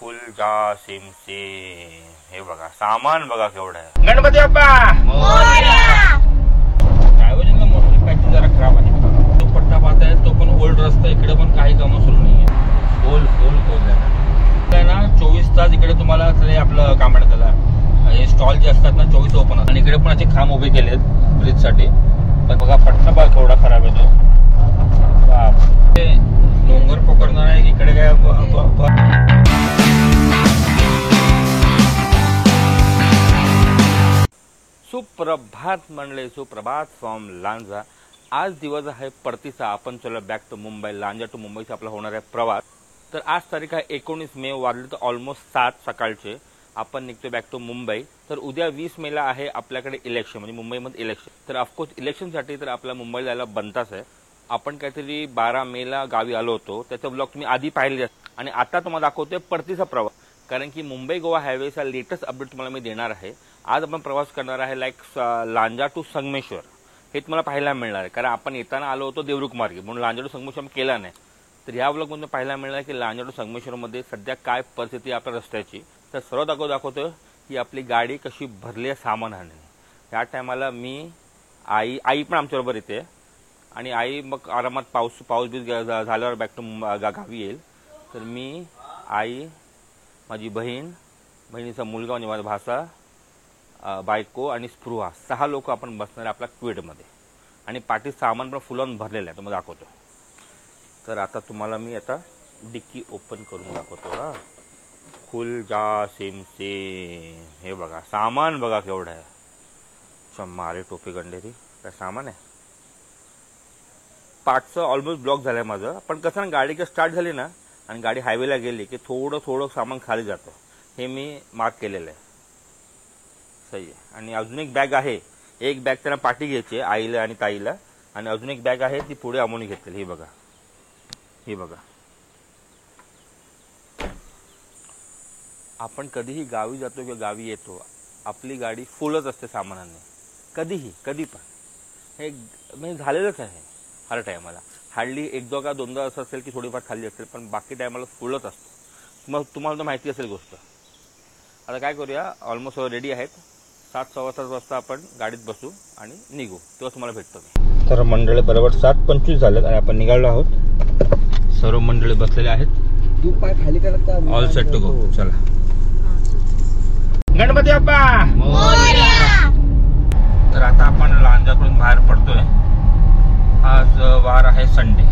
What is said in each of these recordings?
खुल जा SIM SIM. हे बघा सामान बघा केवढं आहे. गणपती बाप्पा ड्रायव्हरला मोठी पॅच जरा खराब आहे. तो पट्टा पाहताय तो पण ओल्ड रस्ता. इकडे पण काही कामं सुरू नाहीये. खोल खोदलाय ना. 24 तास इकडे तुम्हाला आपलं काय म्हणतात त्याला हे स्टॉल जे असतात ना 24 ओपन असतात. आणि इकडे पण असे खांब उभे केलेत ब्रिज साठी. पण बघा पट्टा बघा केवढा खराब आहे तो. डोंगर पकडणार आहे इकडे काय. सुप्रभात म्हणले सुप्रभात फ्रॉम लांजा. आज दिवस आहे परतीचा. आपण चला back to Mumbai. Lanja to मुंबईचा आपला होणार आहे प्रवास. तर आज तारीख आहे 19 मे. वाजले तर ऑलमोस्ट 7 सकाळचे. आपण निघतो बॅक टू मुंबई. तर उद्या 20 मेला आहे आपल्याकडे इलेक्शन, म्हणजे मुंबईमध्ये इलेक्शन. तर ऑफकोर्स इलेक्शनसाठी तर आपल्या मुंबईला जायला बनताच आहे. आपण काहीतरी 12 मेला गावी आलो होतो. त्याचा ब्लॉग तुम्ही आधी पाहिले असते. आणि आता तुम्हाला दाखवतोय परतीचा प्रवास. कारण की मुंबई गोवा हायवेचा लेटेस्ट अपडेट तुम्हाला मी देणार आहे. आज आपण प्रवास करणार आहे लाईक लांजा टू संगमेश्वर. हे तुम्हाला पाहायला मिळणार आहे. कारण आपण येताना आलो होतो देवरुख मार्गे, म्हणून लांजा टू संगमेश्वर केला नाही. तर ह्या ब्लॉगमध्ये पाहायला मिळणार की लांजा टू संगमेश्वरमध्ये सध्या काय परिस्थिती आहे आपल्या रस्त्याची. तर सर्वात अगोदर दाखवतोय की आपली गाडी कशी भरली आहे सामानाने. ह्या टायमाला मी आई पण आमच्याबरोबर येते. आणि आई मग आरामात पाऊस बीस झाल्यावर बॅक टू गावी येईल. तर मी, आई, माझी बहिणीचा मुलगा म्हणजे माझा भासा, बायको आणि स्पृहा 6 लोक आपण बसणार आपल्या क्विडमध्ये. आणि पाठी सामान पण फुलावून भरलेलं आहे. तुम्हाला दाखवतो. तर आता तुम्हाला मी आता डिक्की ओपन करून दाखवतो. हा खुल जा सिम सिम. हे बघा सामान बघा केवढं आहे. मारे टोपी गंडेरी काय सामान आहे. पार्टचं ऑलमोस्ट ब्लॉक झालं आहे माझं. पण कसं ना गाडी स्टार्ट झाली ना आणि गाडी हायवेला गेली की थोडं सामान खाली जातं. हे मी मार्क केलेलं आहे. सही आहे. आणि अजून एक बॅग आहे. एक बॅग त्यांना पाठी घ्यायची आहे आईला आणि ताईला. आणि अजून एक बॅग आहे ती पुढे आम्ही घेतलेली. ही बघा. आपण कधीही गावी जातो किंवा गावी येतो आपली गाडी फुलच असते सामानाने. कधी पण हे म्हणजे झालेलंच आहे. हर टायमाला हार्डली 1-2 का 2दा असं असेल की थोडीफार खाली असेल, पण बाकी टायमाला फुलच असतो. मग तुम्हाला तर माहिती असेल गोष्ट. आता काय करूया, ऑलमोस्ट रेडी आहेत. 7-7:15 वाजता आपण गाडीत बसू आणि निघू. तेव्हा तुम्हाला भेटतो. तर मंडळी बरोबर 7:25 झालेत आणि आपण निघालो आहोत. सर्व मंडळी बसलेले आहेत. तू पाय खाली करता. All set to go. चला. गणपती बाप्पा तर आता आपण लांजाकडून बाहेर पडतोय. आज वार आहे संडे.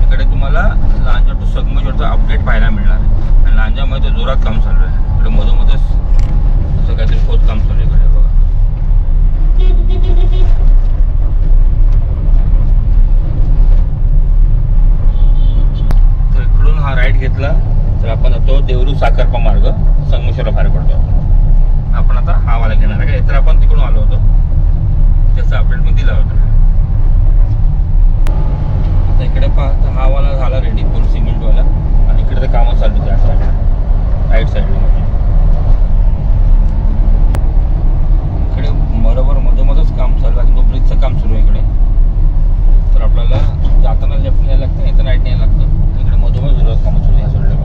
इकडे तुम्हाला लांजा टू संगमेश्वरचा अपडेट पाहायला मिळणार आहे. आणि लांजामध्ये जोरात काम चालू आहे. इकडे मधोमधच असं काहीतरी खोदकाम चालू आहे. इकडे बघा. तर इकडून हा राईट घेतला तर आपण जातो देवरुख साखरपा मार्ग संगमेश्वरला बाहेर पडतो. आपण आता हा वाला घेणार आहे. का तर आपण तिकडून आलो होतो त्याचा अपडेट मी दिला होता. आता इकडे पाहता हा वाला झाला रेडी पूल सिमेंटवाला. आणि इकडे तर कामं चालू त्या साईडला राईट साईडला. इकडे बरोबर मधोमधच काम चालू आहे. तो ब्रिजचं काम सुरू आहे इकडे. तर आपल्याला जाताना लेफ्ट न्यायला लागतं, येताना राईट न्यायला लागतं. इकडे मधोमध जोरात कामं चालू आहे ह्या साईडला.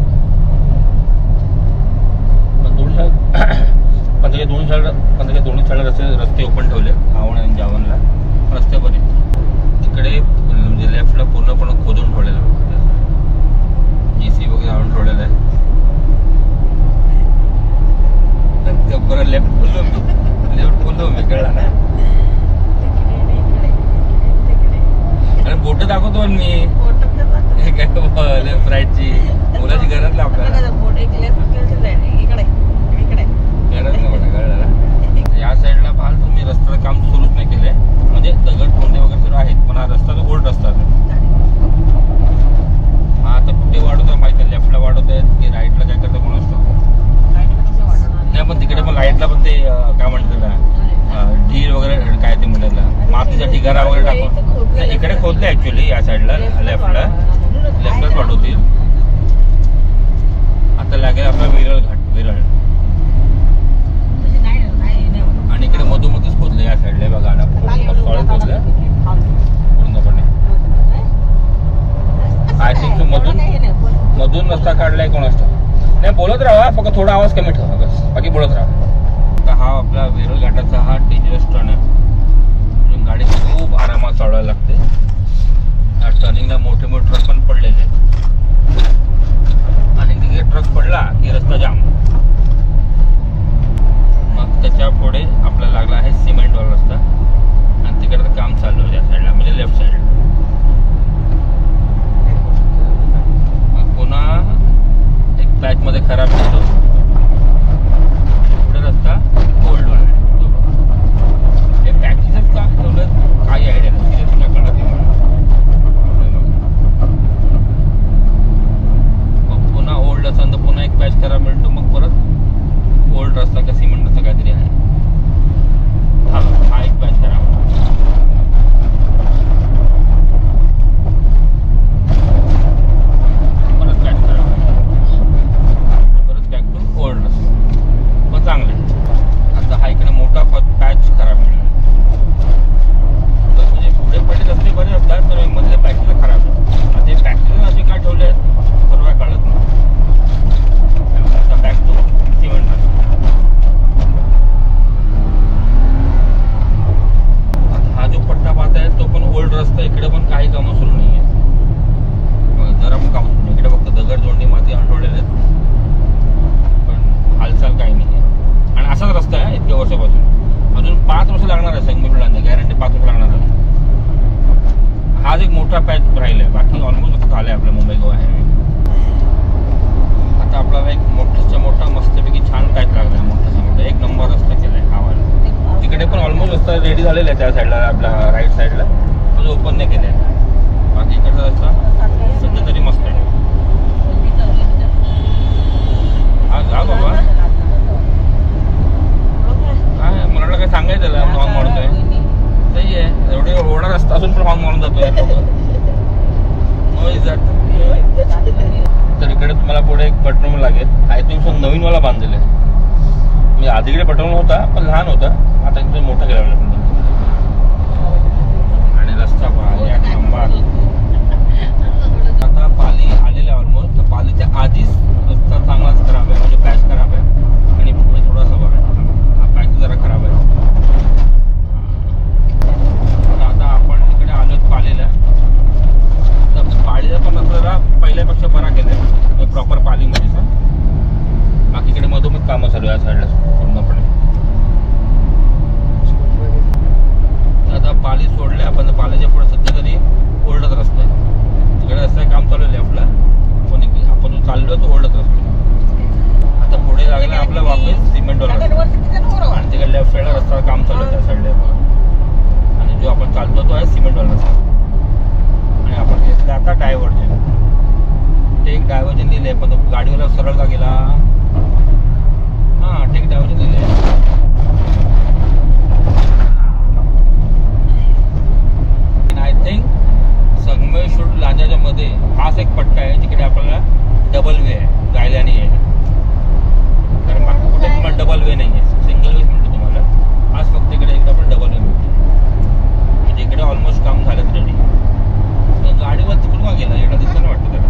पण त्याच्या दोन्ही साईडला रस्ते ओपन ठेवले. आवण आणि जावनला रस्त्यामध्ये तिकडे म्हणजे लेफ्टला पूर्णपणे खोदून ठेवलेलं आहे. JCB वगैरे आणून ठेवलेलं आहे. बरं लेफ्ट बोललो मी कळला नाही. अरे बोट दाखवतो मी. हे काय लेफ्ट राईटची मुलाची गरज आपल्याला गरज नाही वाटत. कळलं. या साईडला पाहाल तुम्ही रस्त्याचं काम सुरूच नाही केलंय. म्हणजे दगड कोंडे वगैरे सुरू आहेत. पण हा रस्ता तो ओल्ड रस्ता. हा आता कुठे वाढवतोय माहिती आहे. लेफ्टला वाढवतोय की राईटला काय करतं कोण असतो नाही. पण तिकडे पण लाईटला पण ते काय म्हणतात त्याला ढीर वगैरे काय ते म्हणतात मातीचा ढिगारा वगैरे टाकून इकडे खोदले ऍक्च्युली. या साईडला लेफ्टलाच वाढवतील. आता लागेल आपला विरळ घाट. आणि इकडे मधोमधच खोदले या साईडला. बघा सॉलिड खोदलं पूर्णपणे. मधून रस्ता काढलाय कोण असतो नाही बोलत राहा फक्त थोडा आवाज कमी ठेवा बस बाकी बोलत राहा. तर हा आपला वेरूळ घाटाचा हा डेंजरस टर्न आहे. गाडी खूप आरामात चालवायला लागते. टर्निंगला मोठे मोठे ट्रक पण पडलेले आहेत आणि तिथे ट्रक पडला की रस्ता जाम. मग त्याच्या पुढे आपल्याला लागला आहे सिमेंटवाला रस्ता आणि तिकडे काम चालू आहे त्या साईडला म्हणजे लेफ्ट साईडला. पुन्हा एक पॅच मध्ये खराब होतो पुढे रस्ता ओल्ड वाला हे पॅचेसच का ठेवलं काही आयडिया नाही तुला कळत नाही मला. मग पुन्हा ओल्ड असेल तर पुन्हा एक पॅच खराब मिळतो मग परत ओल्ड रस्ता का सिमेंट रस्ता काहीतरी आहे. हा एक पॅच खराब चांगले. आता हा इकडे मोठा पॅच खराब मिळाला म्हणजे पुढे पडले रस्ते बरे असतात तर मधले पॅचेस खराब आहे. आता हे पॅचेस असे काय ठेवले आहेत सर्व कळत नाही. आता बॅक टू सिमेंट आता हा जो पट्टा पाहत आहे तो पण ओल्ड रस्ता. इकडे पण काही कामं सुरू नाही आहे जरा पण काम सुरू नाही. इकडे फक्त दगड जोंडी माती अंडवलेले आहेत पण हालचाल काही नाही आहे. आणि असाच रस्ता आहे इतक्या वर्षापासून. अजून 5 वर्ष लागणार आहे संगमेश्वरला गॅरंटी 5 वर्ष लागणार आहे. हाच एक मोठा पॅच राहिला आहे बाकी ऑलमोस्ट असं झालं आहे आपल्या मुंबई गोवा हायवे. आता आपल्याला एक मोठाच्या मोठा मस्तपैकी छान पॅच लागला आहे. मोठाचा मोठा एक नंबर रस्ता केला आहे हा. तिकडे पण ऑलमोस्ट रस्ता रेडी झालेला आहे त्या साईडला आपल्या राईट साईडला म्हणजे ओपन नाही केलं आहे. बाकी इकडचा रस्ता सध्या तरी मस्त आहे. हा जा बाबा काय मला वाटलं काय सांगायचं त्याला हॉर्न मारतोय. सही आहे एवढे एवढा रस्ता असून पण हॉर्न मारून जातोय. तर इकडे तुम्हाला पुढे एक पेट्रोल लागेल. आय थिंक सो नवीनवाला बांधलेला आहे. मी आधीकडे पेट्रोल होता पण लहान होता आता एकदम मोठा केला आणि रस्ता पाहिजे लंबा. आता पाली आलेला आहे ऑलमोस्ट. तर पालीच्या आधीच रस्ता चांगलाच खराब आहे म्हणजे पॅच खराब आहे आणि पुढे थोडासा बघा हा पॅच जरा खराब आहे. आता आपण इकडे आलोच पालीला. तर पालीला पण रस्ता पहिल्यापेक्षा बरा केला आहे प्रॉपर पालीमध्ये. बाकी इकडे मधोमध कामं चालू आहे या साईडला पूर्णपणे. आता पाली सोडले आपण पालीच्या पुढे सध्या तरी ओल्डच रस्ता आहे. तिकडे रस्ता काम चालू आहे लेफ्टला पण आपण जो चाललो तो ओल्डच रस्ता. आता पुढे लागला आपला वापस सिमेंटवाला आणि तिकडे लेफ्ट साईडला रस्ता काम चालू आहे त्या साईडला आणि जो आपण चालतो तो आहे सिमेंटवाला रस्ता. आणि आपण घेतला आता डायव्हर्जन. ते एक डायव्हर्जन दिले पण गाडीवाला सरळ का गेला. हा ठीक डायव्हर्जन दिले. आय थिंक संगमेश्वर लांजाच्या मध्ये हाच एक पट्टा आहे जिकडे आपल्याला डबल वे आहे जायला आणि यायला. कारण बाकी कुठे तुम्हाला डबल वे नाही आहे सिंगल वे मिळतो तुम्हाला. आज फक्त इकडे एकदा पण डबल वे मिळतो म्हणजे इकडे ऑलमोस्ट काम झालं रेडी. गाडीवर तिकडून का गेला एवढा दिसतं ना वाटतं त्याला.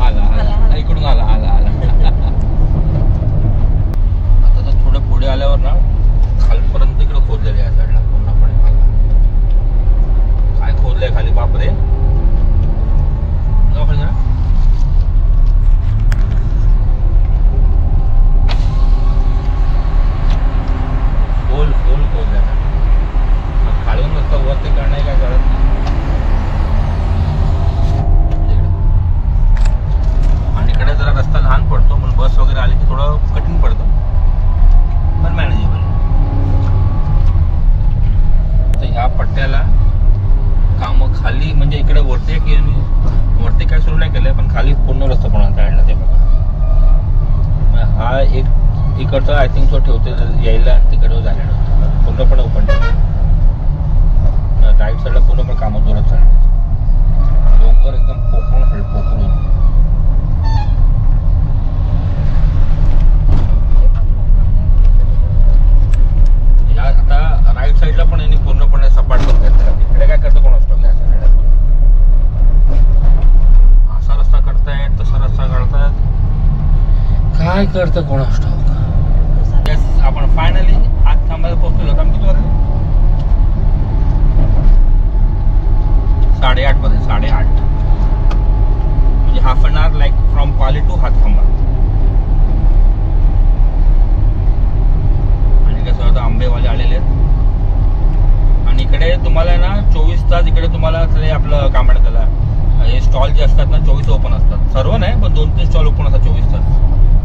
आला इकडून आला आला आला. आता तर थोडं पुढे आल्यावर ना खालपर्यंत इकडे खोदलेले आहे साईडला पूर्णपणे. काय खोदलंय खाली बापरे. फुल खोदलंय खालून रस्ता वरती करणे काय करत नाही. आणि इकडे जरा रस्ता लहान पडतो म्हणून बस वगैरे आली की थोडं कठीण पडतं पण मॅनेजेबल. तर ह्या पट्ट्याला काम खाली म्हणजे इकडे वरती काय सुरू नाही केलंय पण खाली पूर्ण रस्ता पण काढला ते बघा. हा एक इकडचा आय थिंक सो ठेवते यायला तिकडे झालेलं पूर्णपणे ओपन राईट साईडला पूर्णपणे कामं जोरात चालले. डोंगर एकदम पोखरून आता राईट साईडला पण यांनी पूर्णपणे सपाट करून घेतलं. इकडे काय करतो कोण असतो या साईडला करतं कोणास ठाऊक. येस, आपण फायनली हात थांबायला पोहोचलो. काम किती वाजले? 8:30 मध्ये. 8:30 म्हणजे half an hour like from Pali to Hatkhamba. आणि कसं होतं, आंबेवाले आलेले आहेत. आणि इकडे तुम्हाला ना 24 तास इकडे तुम्हाला आपलं काय म्हणतात त्याला, हे स्टॉल जे असतात ना 24 ओपन असतात. सर्व नाही पण 2-3 स्टॉल ओपन असतात 24 तास.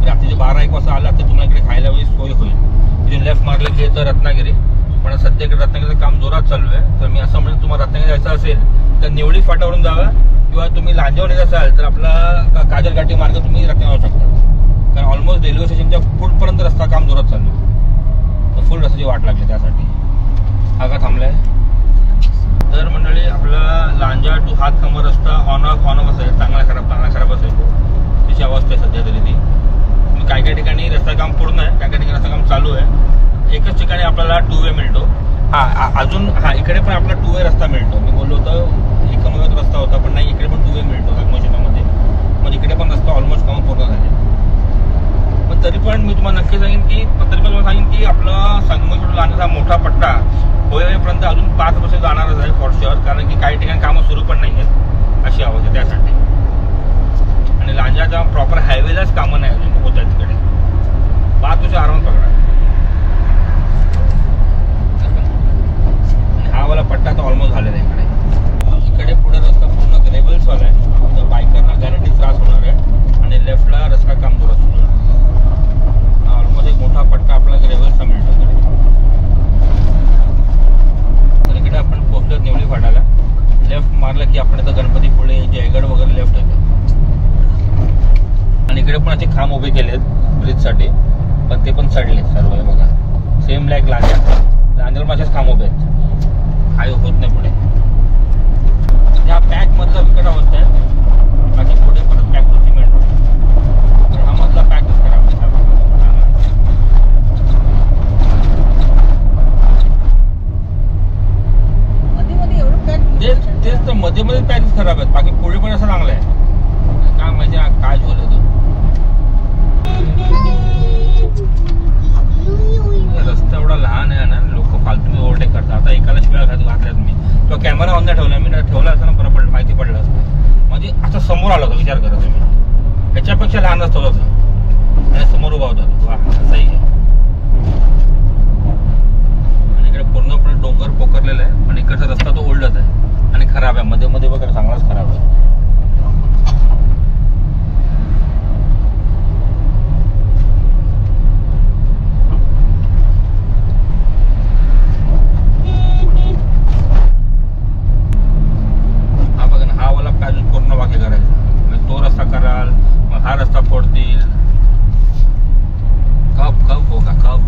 रात्रीचे 12-1 वाजता आला तर तुम्हाला इकडे खायला वेळी सोय होईल. तिथे लेफ्ट मारलं की तर रत्नागिरी. पण सध्या इकडे रत्नागिरीचं काम जोरात चालू आहे. तर मी असं म्हणजे तुम्हाला रत्नागिरी जायचं असेल तर निवडी फाट्यावरून जावा, किंवा तुम्ही लांजावर येत असाल तर आपला काजल घाटी मार्ग तुम्ही रत्नागिरी जाऊ शकता. कारण ऑलमोस्ट रेल्वे स्टेशनच्या पुढपर्यंत रस्ता काम जोरात चालू आहे. तर फुल रस्त्याची वाट लागली त्यासाठी. हा का थांबलाय. तर मंडळी, आपला लांजा टू हातखंबा रस्ता ऑन ऑफ असेल, चांगला खराब असेल तिची अवस्था आहे सध्या तरी ती. काही काही ठिकाणी रस्ता काम पूर्ण आहे, काही काही ठिकाणी रस्ता काम चालू आहे. एकच ठिकाणी आपल्याला 2 वे मिळतो. अजून इकडे पण आपला 2 वे रस्ता मिळतो. मी बोललो होतं एकमेव रस्ता होता, पण नाही, इकडे पण 2 वे मिळतो संगमेश्वरामध्ये. मग इकडे पण रस्ता ऑलमोस्ट काम पूर्ण झाले. पण तरी पण मी तुम्हाला नक्की सांगेन की आपला संगमेश्वर लांजाचा मोठा पट्टा होईपर्यंत अजून 5 वर्ष जाणारच आहे फॉर शुअर. कारण की काही ठिकाणी कामं सुरू पण नाही आहेत अशी अवस्था त्यासाठी. आणि लांजाचा प्रॉपर हायवेलाच कामं नाही अजून होत आहेत तिकडे. 5 वर्ष आरामात पकडा. आणि हा वाला पट्टा तर ऑलमोस्ट झालेला आहे इकडे. इकडे पुढे रस्ता पूर्ण ग्रेव्हल्सवाला आहे, तर बायकरना गॅरंटी त्रास होणार आहे. आणि लेफ्टला रस्ता काम जोरात सुरू आहे. ऑलमोस्ट एक मोठा पट्टा आपला ग्रेव्हल्सचा मिळतो इकडे. तर इकडे आपण पोहोचलो निवडी फाटाला. लेफ्ट मारलं की आपण इथं गणपतीपुळे, जयगड वगैरे लेफ्ट येतो. आणि इकडे पण असे खांब उभे केले आहेत ब्रिजसाठी, पण ते पण चढले सर्व. आहे बघा, सेम लाईक लांजावर असेच खांब उभे आहेत. काही होत नाही पुढे. ह्या पॅक मधला विकट अवस्था आहे. बाकी पुढे परत पॅक टू सिमेंट रोड. तर हा मधला पॅकच खराब आहे. तेच तर मध्ये पॅच खराब आहेत. बाकी पुढे पण असं चांगलं आहे. काय म्हणजे काय झालं तो रस्ता एवढा लहान आहे ना, लोक फालतू ओव्हरटेक करतात. आता एकाला शिवाय घातल्यात मी. तो कॅमेरा ऑन नाही ठेवला मी, ठेवला असताना बरं पडलं, माहिती पडलं असतं. म्हणजे असं समोर आला होता, विचार करा तुम्ही. ह्याच्यापेक्षा लहान असतो तसं, आणि समोर उभा होता तो. वा, असंही आहे. आणि इकडे पूर्णपणे डोंगर पोखरलेला आहे. आणि इकडचा रस्ता तो ओल्डच आहे आणि खराब आहे. मध्ये वगैरे चांगलाच खराब आहे. पूर्ण वाक्य करायचं, म्हणजे तो रस्ता कराल, मग हा रस्ता फोडतील. कब होगा कब.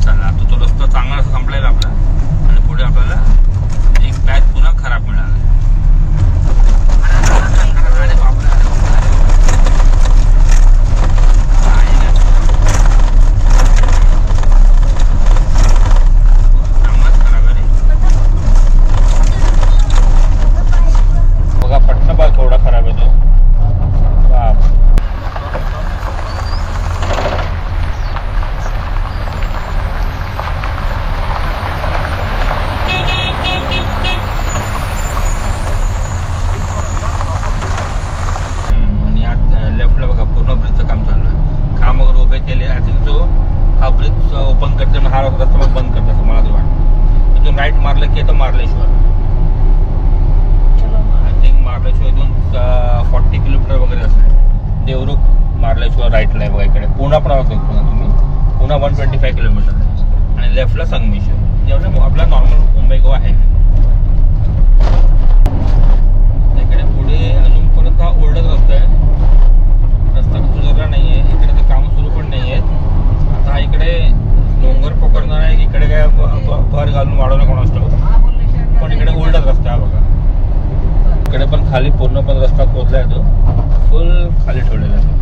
चला, आता तो रस्ता चांगला संपलेला आपला. आणि पुढे आपल्याला एक पॅच पुन्हा खराब मिळाला. थोडा खराब आहे तो. आणि लेफ्टला बघा पूर्ण ब्रिजचं काम चालू आहे. खांब वगैरे उभे केले. आय थिंक जो हा ब्रिज ओपन करते, हा रस्ता मग बंद करते असं मला तर वाटतं. तिथून राईट मारलं की येतं मार्लेश्वर. मार्लेश्वर इथून 40 किलोमीटर वगैरे असं. देवरुख मार्लेश्वर राईटला आहे बघा. इकडे पुणा पण बघतो तुम्ही. पुणा 125 किलोमीटर आहे. आणि लेफ्टला संगमेश्वर. जेवढं आपला नॉर्मल मुंबई गोवा आहे. इकडे पुढे अजूनपर्यंत हा ओल्डच रस्ता आहे. रस्ता सुधारला नाही आहे. इकडे तर कामं सुरू पण नाही आहेत. आता इकडे डोंगर पोखरणार आहे. इकडे काय भर घालून वाढवणं कोण असतं, पण इकडे ओल्डच रस्ता आहे बघा. इकडे पण खाली पूर्णपणे रस्ता खोदलाय, तो फुल खाली ठेवलेला आहे.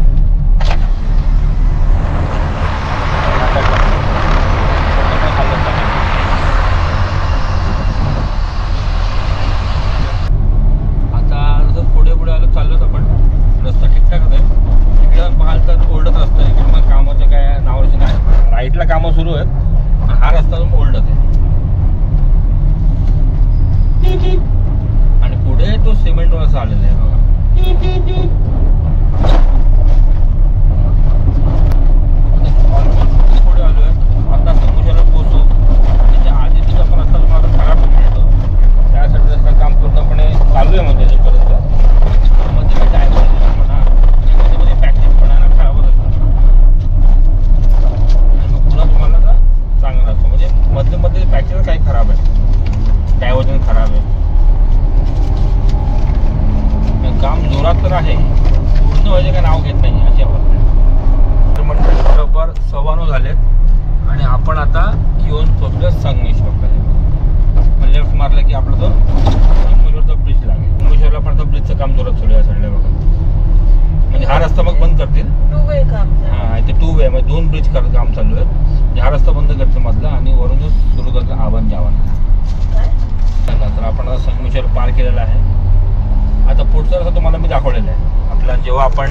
कसं आलेलं आहे बघा. पुढे आलोय आता संगमेश्वरला पोहोचू. त्याच्या आधी तिथं आपण रस्ता तुम्हाला खराब मिळतो, त्यासाठी रस्ता काम पूर्णपणे चालू आहे म्हणजे अजूनपर्यंत. मध्ये डायव्हर्जन म्हणा, मध्ये पॅकेज म्हणा ना खराबच असतं. आणि मग पुन्हा तुम्हाला तर चांगलं असतं, म्हणजे मध्ये पॅकेज काही खराब आहे, डायव्हर्जन खराब आहे. काम जोरात तर आहे, पूर्ण व्हायचे काय नाव घेत नाही अशी अवस्था. तर मंडळी बरोबर 9:15 झालेत आणि आपण आता येऊन पोहोचलो संगमेश्वरकडे. मग लेफ्ट मारलं की आपला तो संगमेश्वरचा ब्रिज लागेल. संगमेश्वरला पण आता ब्रिजचं काम जोरात सुरू आहे सगळं बघा. म्हणजे हा रस्ता मग बंद करतील. हा इथे 2 वे म्हणजे 2 ब्रिज काम चालू आहेत. म्हणजे हा रस्ता बंद करतील मधला आणि वरूनच सुरू करतील आवन जावन. तर आपण आता संगमेश्वर पार केलेला आहे. आता पुढचा रस्ता तुम्हाला मी दाखवलेला आहे. आपला जेव्हा आपण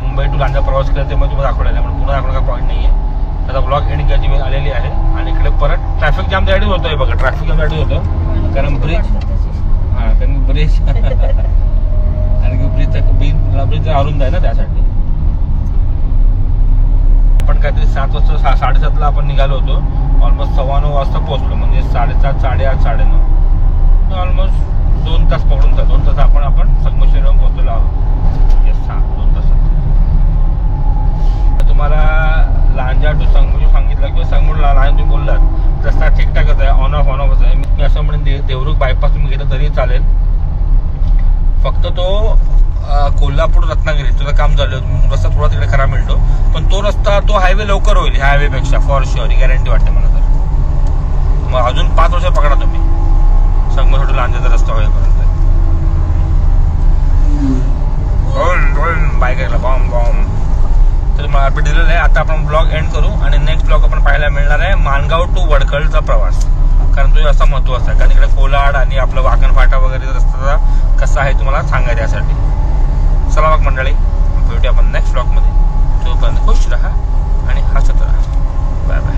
मुंबई टू लांजा प्रवास केला तेव्हा तुम्हाला दाखवलेला आहे, म्हणून पुन्हा दाखवण्याचा पॉईंट नाही आहे. त्याचा ब्लॉग एंड करायची वेळ आलेली आहे. आणि इकडे परत ट्रॅफिक जाम त्यासाठी होतोय बघा. ट्रॅफिक जाम त्यासाठी होतं कारण ब्रिज कारण ब्रिज आणि ब्रिज अरुंद आहे ना, त्यासाठी. आपण काहीतरी 7 वाजता 7:30ला आपण निघालो होतो. ऑलमोस्ट 9:15 वाजता पोहोचलो, म्हणजे 7:30, 8:30, 9:30 ऑलमोस्ट 2 तास पकडून 2 तास आपण संगमेश्वरला पोहोचलेलो आहोत. येस 2 तासात. तुम्हाला लांजा टू संगमेश्वर सांगितलं किंवा संगमेश्वरला लांजा तुम्ही बोललात रस्ता ठीकठाकच आहे, ऑन ऑफच आहे. मी असं म्हणेन देवरुख बायपास तुम्ही घेतलं तरी चालेल. फक्त तो कोल्हापूर रत्नागिरी तुझं काम झालं, रस्ता थोडा तिकडे खराब मिळतो, पण तो रस्ता तो हायवे लवकर होईल ह्या हायवेपेक्षा फॉर शुअर. ही गॅरंटी वाटते मला. तर मग अजून 5 वर्ष पकडा तुम्ही संगमेश्वर लांजाचा रस्ता होईपर्यंत. बाय करायला बॉम्ब तर मला अपडेट दिलेलं आहे. आता आपण ब्लॉग एंड करू आणि नेक्स्ट ब्लॉग आपण पाहायला मिळणार आहे माणगाव टू वडखळचा प्रवास. कारण तो असा महत्त्वाचा आहे, कारण इकडे कोलाड आणि आपलं वाकण फाटा वगैरे रस्ता कसा आहे तुम्हाला सांगायचं यासाठी. चला मग मंडळी, भेटूया आपण नेक्स्ट ब्लॉगमध्ये. तोपर्यंत खुश राहा आणि हसत राहा. Bye bye.